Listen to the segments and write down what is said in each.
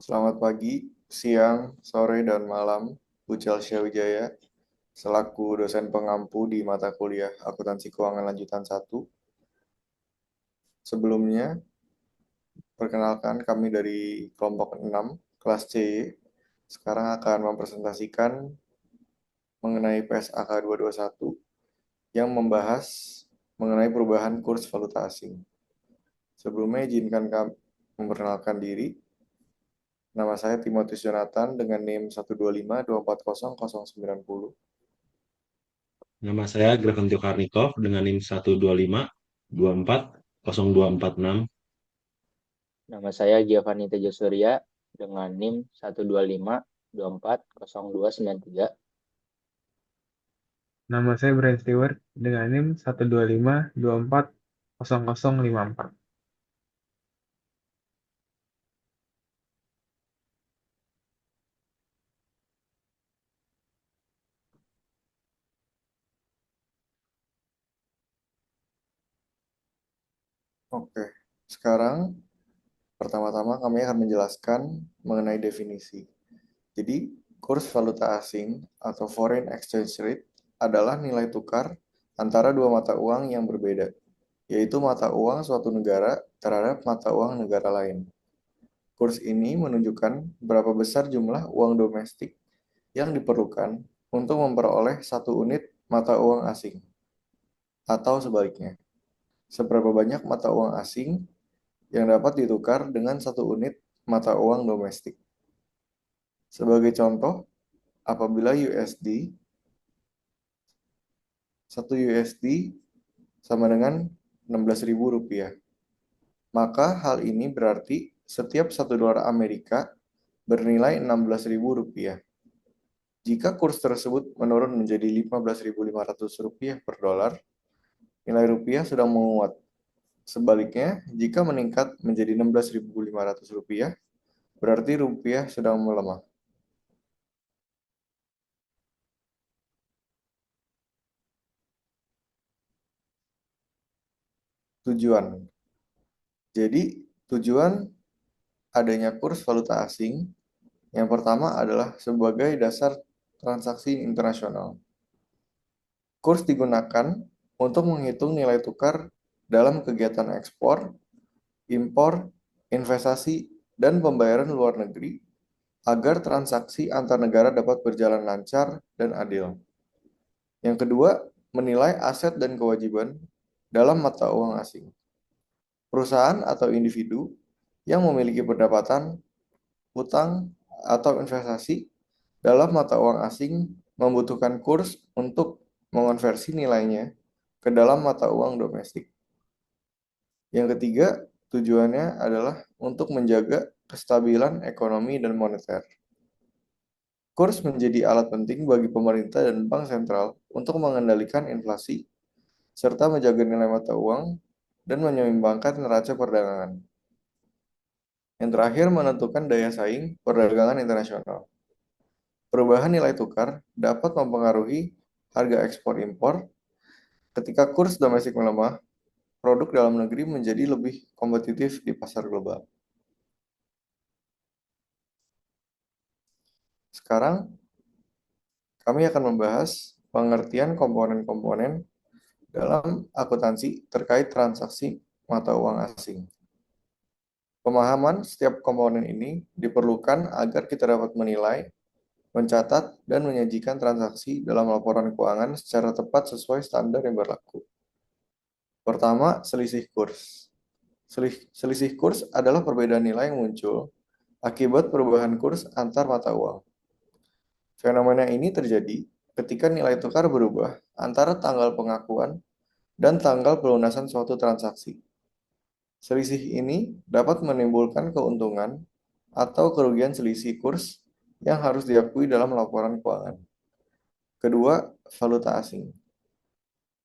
Selamat pagi, siang, sore, dan malam, Bucal Syawijaya, selaku dosen pengampu di mata kuliah Akuntansi Keuangan Lanjutan 1. Sebelumnya, perkenalkan kami dari kelompok 6, kelas C. Sekarang akan mempresentasikan mengenai PSAK 221 yang membahas mengenai perubahan kurs valuta asing. Sebelumnya, izinkan kami memperkenalkan diri. Nama saya Timotius Jonathan dengan NIM 125240090. Nama saya Grafentio Karnikov dengan NIM 125240246. Nama saya Giovanni Tejo Surya dengan NIM 125240293. Nama saya Brian Stewart dengan NIM 125240054. Oke, sekarang pertama-tama kami akan menjelaskan mengenai definisi. Jadi, kurs valuta asing atau foreign exchange rate adalah nilai tukar antara dua mata uang yang berbeda, yaitu mata uang suatu negara terhadap mata uang negara lain. Kurs ini menunjukkan berapa besar jumlah uang domestik yang diperlukan untuk memperoleh satu unit mata uang asing, atau sebaliknya, seberapa banyak mata uang asing yang dapat ditukar dengan satu unit mata uang domestik. Sebagai contoh, apabila USD, 1 USD sama dengan Rp16.000, maka hal ini berarti setiap 1 dolar Amerika bernilai Rp16.000. Jika kurs tersebut menurun menjadi Rp15.500 per dolar, nilai rupiah sedang menguat. Sebaliknya, jika meningkat menjadi Rp16.500, berarti rupiah sedang melemah. Tujuan. Jadi, tujuan adanya kurs valuta asing yang pertama adalah sebagai dasar transaksi internasional. Kurs digunakan untuk menghitung nilai tukar dalam kegiatan ekspor, impor, investasi, dan pembayaran luar negeri agar transaksi antar negara dapat berjalan lancar dan adil. Yang kedua, menilai aset dan kewajiban dalam mata uang asing. Perusahaan atau individu yang memiliki pendapatan, hutang, atau investasi dalam mata uang asing membutuhkan kurs untuk mengonversi nilainya ke dalam mata uang domestik. Yang ketiga, tujuannya adalah untuk menjaga kestabilan ekonomi dan moneter. Kurs menjadi alat penting bagi pemerintah dan bank sentral untuk mengendalikan inflasi, serta menjaga nilai mata uang dan menyeimbangkan neraca perdagangan. Yang terakhir, menentukan daya saing perdagangan internasional. Perubahan nilai tukar dapat mempengaruhi harga ekspor-impor. Ketika kurs domestik melemah, produk dalam negeri menjadi lebih kompetitif di pasar global. Sekarang, kami akan membahas pengertian komponen-komponen dalam akuntansi terkait transaksi mata uang asing. Pemahaman setiap komponen ini diperlukan agar kita dapat menilai, mencatat, dan menyajikan transaksi dalam laporan keuangan secara tepat sesuai standar yang berlaku. Pertama, selisih kurs. Selisih kurs adalah perbedaan nilai yang muncul akibat perubahan kurs antar mata uang. Fenomena ini terjadi ketika nilai tukar berubah antara tanggal pengakuan dan tanggal pelunasan suatu transaksi. Selisih ini dapat menimbulkan keuntungan atau kerugian selisih kurs yang harus diakui dalam laporan keuangan. Kedua, valuta asing.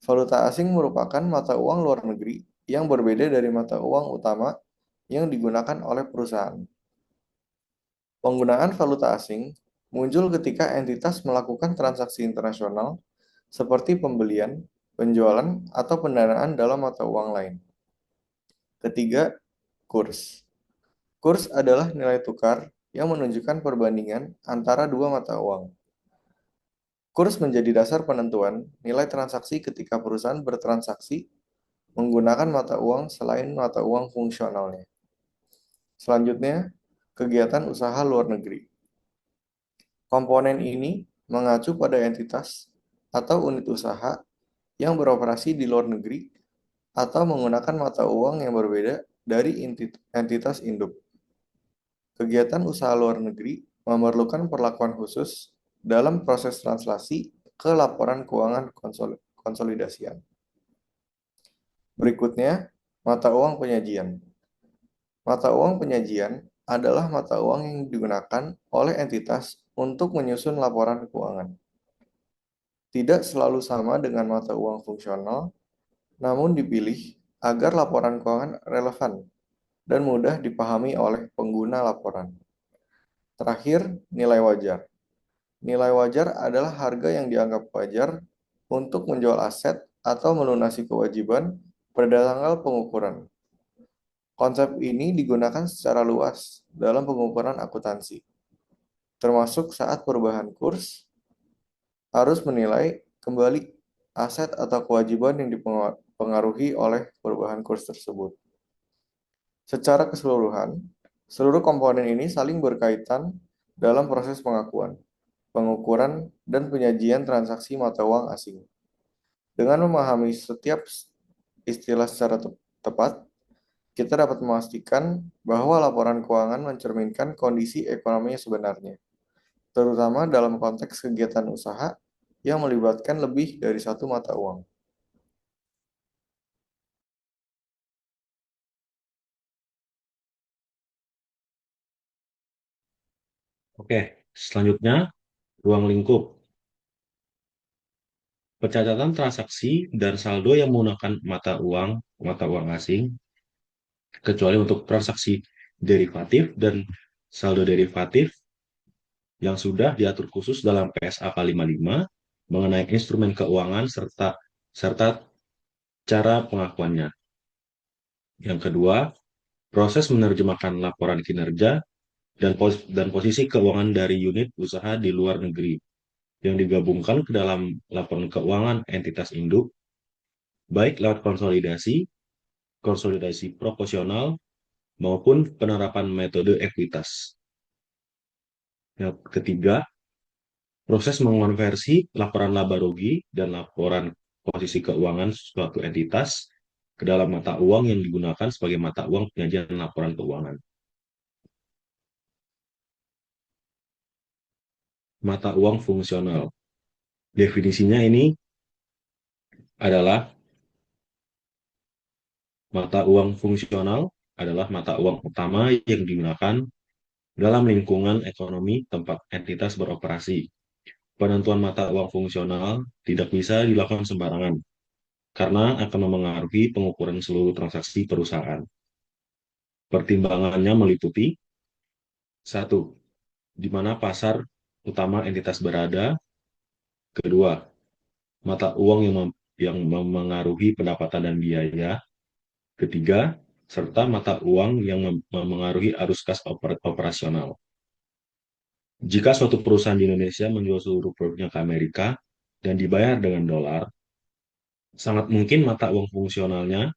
Valuta asing merupakan mata uang luar negeri yang berbeda dari mata uang utama yang digunakan oleh perusahaan. Penggunaan valuta asing muncul ketika entitas melakukan transaksi internasional seperti pembelian, penjualan, atau pendanaan dalam mata uang lain. Ketiga, kurs. Kurs adalah nilai tukar yang menunjukkan perbandingan antara dua mata uang. Kurs menjadi dasar penentuan nilai transaksi ketika perusahaan bertransaksi menggunakan mata uang selain mata uang fungsionalnya. Selanjutnya, kegiatan usaha luar negeri. Komponen ini mengacu pada entitas atau unit usaha yang beroperasi di luar negeri atau menggunakan mata uang yang berbeda dari entitas induk. Kegiatan usaha luar negeri memerlukan perlakuan khusus dalam proses translasi ke laporan keuangan konsolidasian. Berikutnya, mata uang penyajian. Mata uang penyajian adalah mata uang yang digunakan oleh entitas untuk menyusun laporan keuangan. Tidak selalu sama dengan mata uang fungsional, namun dipilih agar laporan keuangan relevan dan mudah dipahami oleh pengguna laporan. Terakhir, nilai wajar. Nilai wajar adalah harga yang dianggap wajar untuk menjual aset atau melunasi kewajiban pada tanggal pengukuran. Konsep ini digunakan secara luas dalam pengukuran akuntansi, termasuk saat perubahan kurs, harus menilai kembali aset atau kewajiban yang dipengaruhi oleh perubahan kurs tersebut. Secara keseluruhan, seluruh komponen ini saling berkaitan dalam proses pengakuan, pengukuran, dan penyajian transaksi mata uang asing. Dengan memahami setiap istilah secara tepat, kita dapat memastikan bahwa laporan keuangan mencerminkan kondisi ekonomi sebenarnya, terutama dalam konteks kegiatan usaha yang melibatkan lebih dari satu mata uang. Oke, selanjutnya ruang lingkup. Pencatatan transaksi dan saldo yang menggunakan mata uang asing, kecuali untuk transaksi derivatif dan saldo derivatif yang sudah diatur khusus dalam PSAK 55 mengenai instrumen keuangan serta cara pengakuannya. Yang kedua, proses menerjemahkan laporan kinerja dan posisi keuangan dari unit usaha di luar negeri yang digabungkan ke dalam laporan keuangan entitas induk, baik lewat konsolidasi proporsional, maupun penerapan metode ekuitas. Yang ketiga, proses mengonversi laporan laba rugi dan laporan posisi keuangan suatu entitas ke dalam mata uang yang digunakan sebagai mata uang penyajian laporan keuangan. Mata uang fungsional. Definisinya ini adalah mata uang fungsional adalah mata uang utama yang digunakan dalam lingkungan ekonomi tempat entitas beroperasi. Penentuan mata uang fungsional tidak bisa dilakukan sembarangan karena akan memengaruhi pengukuran seluruh transaksi perusahaan. Pertimbangannya meliputi: 1. Di mana pasar utama entitas berada. Kedua, mata uang yang memengaruhi pendapatan dan biaya. Ketiga, serta mata uang yang memengaruhi arus kas operasional. Jika suatu perusahaan di Indonesia menjual seluruh produknya ke Amerika dan dibayar dengan dolar, sangat mungkin mata uang fungsionalnya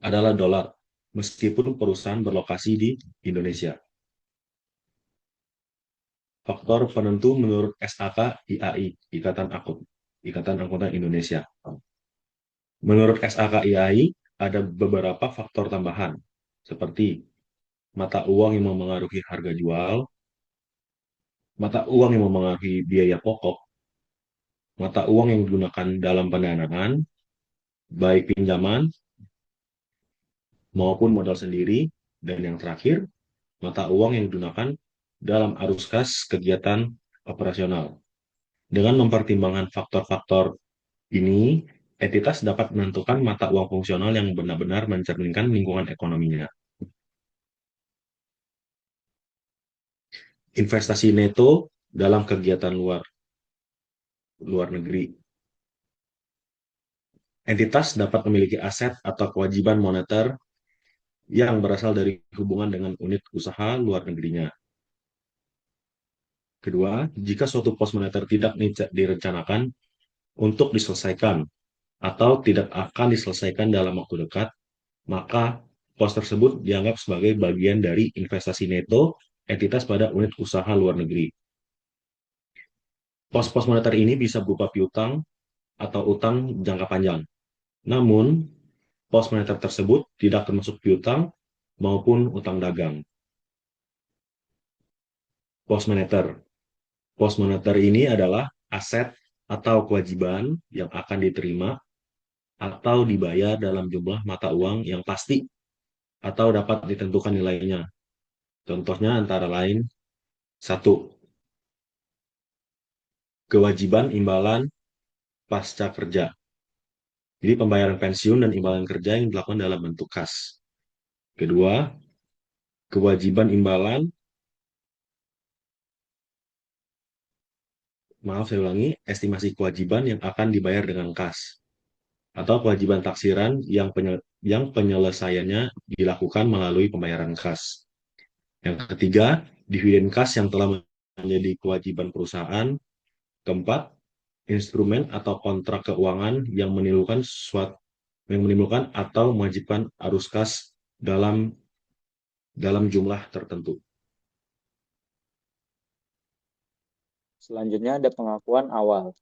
adalah dolar, meskipun perusahaan berlokasi di Indonesia. Faktor penentu menurut SAK IAI, Ikatan Akuntan Indonesia. Menurut SAK IAI, ada beberapa faktor tambahan, seperti mata uang yang memengaruhi harga jual, mata uang yang memengaruhi biaya pokok, mata uang yang digunakan dalam pendanaan, baik pinjaman maupun modal sendiri, dan yang terakhir, mata uang yang digunakan dalam arus kas kegiatan operasional. Dengan mempertimbangkan faktor-faktor ini, entitas dapat menentukan mata uang fungsional yang benar-benar mencerminkan lingkungan ekonominya. Investasi neto dalam kegiatan luar negeri. Entitas dapat memiliki aset atau kewajiban moneter yang berasal dari hubungan dengan unit usaha luar negerinya. Kedua, jika suatu pos moneter tidak direncanakan untuk diselesaikan atau tidak akan diselesaikan dalam waktu dekat, maka pos tersebut dianggap sebagai bagian dari investasi neto entitas pada unit usaha luar negeri. Pos-pos moneter ini bisa berupa piutang atau utang jangka panjang. Namun, pos moneter tersebut tidak termasuk piutang maupun utang dagang. Pos moneter. Pos moneter ini adalah aset atau kewajiban yang akan diterima atau dibayar dalam jumlah mata uang yang pasti atau dapat ditentukan nilainya. Contohnya antara lain, satu, kewajiban imbalan pasca kerja. Jadi pembayaran pensiun dan imbalan kerja yang dilakukan dalam bentuk kas. Kedua, kewajiban imbalan, maaf saya ulangi, estimasi kewajiban yang akan dibayar dengan kas. Atau kewajiban taksiran yang penyelesaiannya dilakukan melalui pembayaran kas. Yang ketiga, dividen kas yang telah menjadi kewajiban perusahaan. Keempat, instrumen atau kontrak keuangan yang menimbulkan atau mewajibkan arus kas dalam jumlah tertentu. Selanjutnya ada pengakuan awal.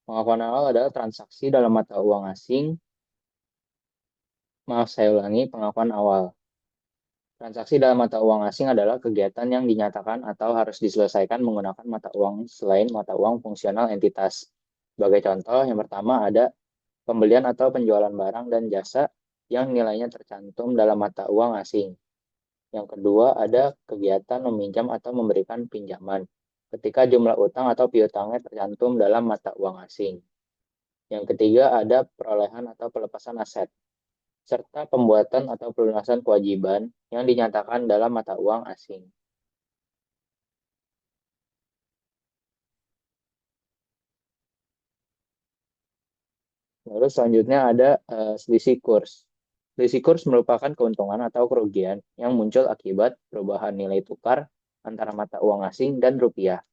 Pengakuan awal adalah transaksi dalam mata uang asing. Maaf, saya ulangi, pengakuan awal. Transaksi dalam mata uang asing adalah kegiatan yang dinyatakan atau harus diselesaikan menggunakan mata uang selain mata uang fungsional entitas. Sebagai contoh, yang pertama ada pembelian atau penjualan barang dan jasa yang nilainya tercantum dalam mata uang asing. Yang kedua ada kegiatan meminjam atau memberikan pinjaman ketika jumlah utang atau piutangnya tercantum dalam mata uang asing. Yang ketiga ada perolehan atau pelepasan aset, serta pembuatan atau pelunasan kewajiban yang dinyatakan dalam mata uang asing. Lalu selanjutnya ada selisih kurs. Selisih kurs merupakan keuntungan atau kerugian yang muncul akibat perubahan nilai tukar antara mata uang asing dan rupiah.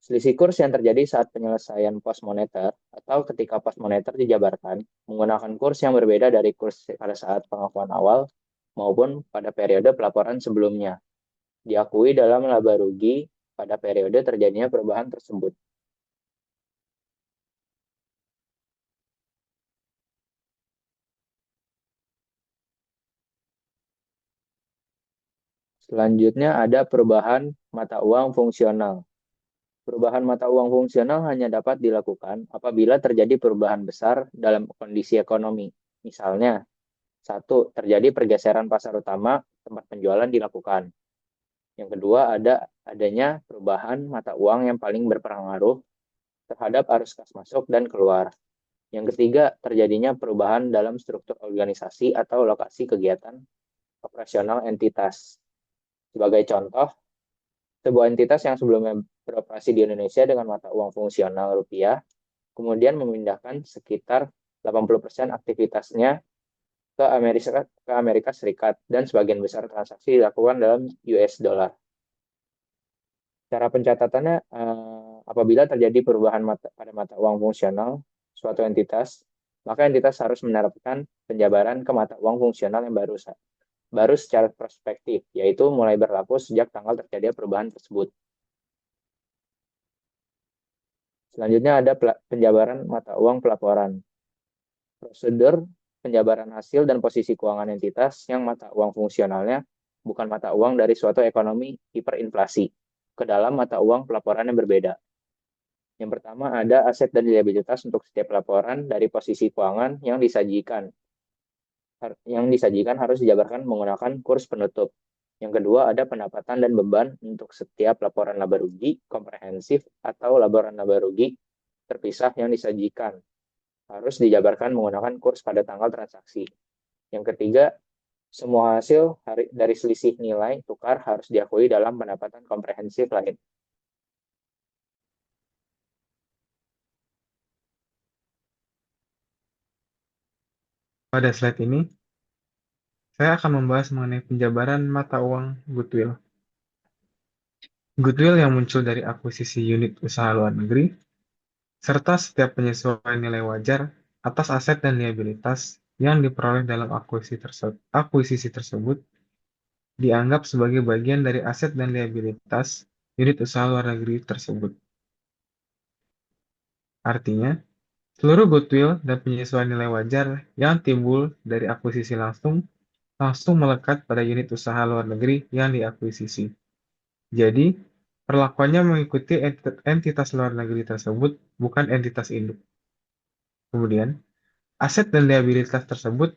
Selisih kurs yang terjadi saat penyelesaian pos moneter atau ketika pos moneter dijabarkan menggunakan kurs yang berbeda dari kurs pada saat pengakuan awal maupun pada periode pelaporan sebelumnya. Diakui dalam laba rugi pada periode terjadinya perubahan tersebut. Selanjutnya ada perubahan mata uang fungsional. Perubahan mata uang fungsional hanya dapat dilakukan apabila terjadi perubahan besar dalam kondisi ekonomi. Misalnya, satu, terjadi pergeseran pasar utama tempat penjualan dilakukan. Yang kedua, adanya perubahan mata uang yang paling berpengaruh terhadap arus kas masuk dan keluar. Yang ketiga, terjadinya perubahan dalam struktur organisasi atau lokasi kegiatan operasional entitas. Sebagai contoh, sebuah entitas yang sebelumnya beroperasi di Indonesia dengan mata uang fungsional rupiah, kemudian memindahkan sekitar 80% aktivitasnya ke Amerika Serikat dan sebagian besar transaksi dilakukan dalam US dollar. Cara pencatatannya, apabila terjadi perubahan pada mata uang fungsional suatu entitas, maka entitas harus menerapkan penjabaran ke mata uang fungsional yang baru secara prospektif, yaitu mulai berlaku sejak tanggal terjadi perubahan tersebut. Selanjutnya ada penjabaran mata uang pelaporan. Prosedur penjabaran hasil dan posisi keuangan entitas yang mata uang fungsionalnya bukan mata uang dari suatu ekonomi hiperinflasi ke dalam mata uang pelaporan yang berbeda. Yang pertama ada aset dan liabilitas untuk setiap laporan dari posisi keuangan yang disajikan. Harus dijabarkan menggunakan kurs penutup. Yang kedua ada pendapatan dan beban untuk setiap laporan laba rugi komprehensif atau laporan laba rugi terpisah yang disajikan. Harus dijabarkan menggunakan kurs pada tanggal transaksi. Yang ketiga, semua hasil dari selisih nilai tukar harus diakui dalam pendapatan komprehensif lain. Pada slide ini, saya akan membahas mengenai penjabaran mata uang goodwill. Goodwill yang muncul dari akuisisi unit usaha luar negeri, serta setiap penyesuaian nilai wajar atas aset dan liabilitas yang diperoleh dalam akuisisi tersebut dianggap sebagai bagian dari aset dan liabilitas unit usaha luar negeri tersebut. Artinya, seluruh goodwill dan penyesuaian nilai wajar yang timbul dari akuisisi langsung melekat pada unit usaha luar negeri yang diakuisisi. Jadi, perlakuannya mengikuti entitas luar negeri tersebut, bukan entitas induk. Kemudian, aset dan liabilitas tersebut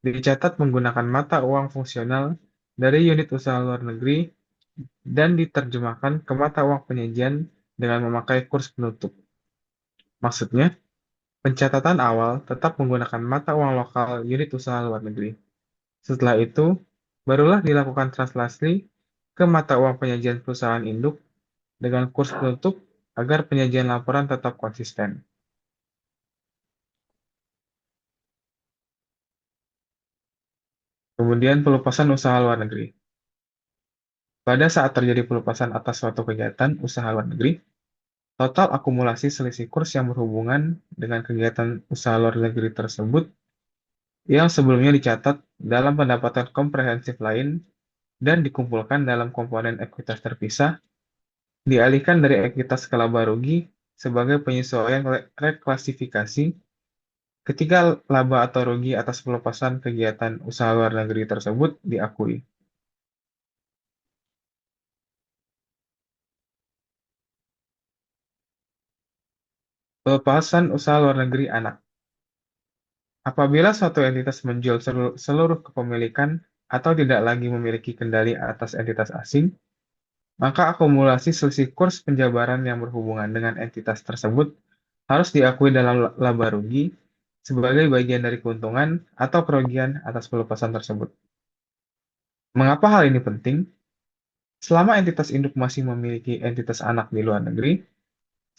dicatat menggunakan mata uang fungsional dari unit usaha luar negeri dan diterjemahkan ke mata uang penyajian dengan memakai kurs penutup. Maksudnya, pencatatan awal tetap menggunakan mata uang lokal unit usaha luar negeri. Setelah itu, barulah dilakukan translasi ke mata uang penyajian perusahaan induk dengan kurs penutup agar penyajian laporan tetap konsisten. Kemudian pelupasan usaha luar negeri. Pada saat terjadi pelupasan atas suatu kegiatan usaha luar negeri, total akumulasi selisih kurs yang berhubungan dengan kegiatan usaha luar negeri tersebut yang sebelumnya dicatat dalam pendapatan komprehensif lain dan dikumpulkan dalam komponen ekuitas terpisah, dialihkan dari ekuitas ke laba rugi sebagai penyesuaian reklasifikasi ketika laba atau rugi atas pelepasan kegiatan usaha luar negeri tersebut diakui. Pelepasan usaha luar negeri anak. Apabila suatu entitas menjual seluruh kepemilikan atau tidak lagi memiliki kendali atas entitas asing, maka akumulasi selisih kurs penjabaran yang berhubungan dengan entitas tersebut harus diakui dalam laba rugi sebagai bagian dari keuntungan atau kerugian atas pelepasan tersebut. Mengapa hal ini penting? Selama entitas induk masih memiliki entitas anak di luar negeri,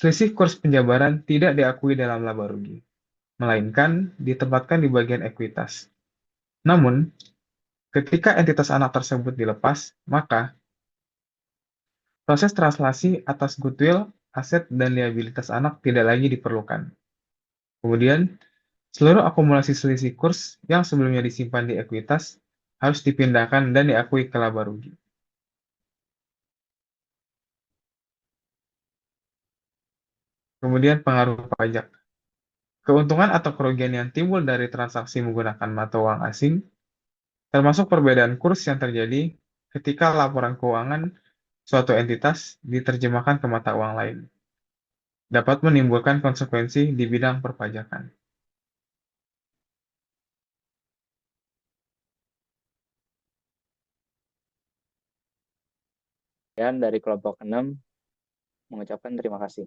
selisih kurs penjabaran tidak diakui dalam laba rugi, melainkan ditempatkan di bagian ekuitas. Namun, ketika entitas anak tersebut dilepas, maka proses translasi atas goodwill, aset, dan liabilitas anak tidak lagi diperlukan. Kemudian, seluruh akumulasi selisih kurs yang sebelumnya disimpan di ekuitas harus dipindahkan dan diakui ke laba rugi. Kemudian pengaruh pajak. Keuntungan atau kerugian yang timbul dari transaksi menggunakan mata uang asing, termasuk perbedaan kurs yang terjadi ketika laporan keuangan suatu entitas diterjemahkan ke mata uang lain, dapat menimbulkan konsekuensi di bidang perpajakan. Dan dari kelompok 6 mengucapkan terima kasih.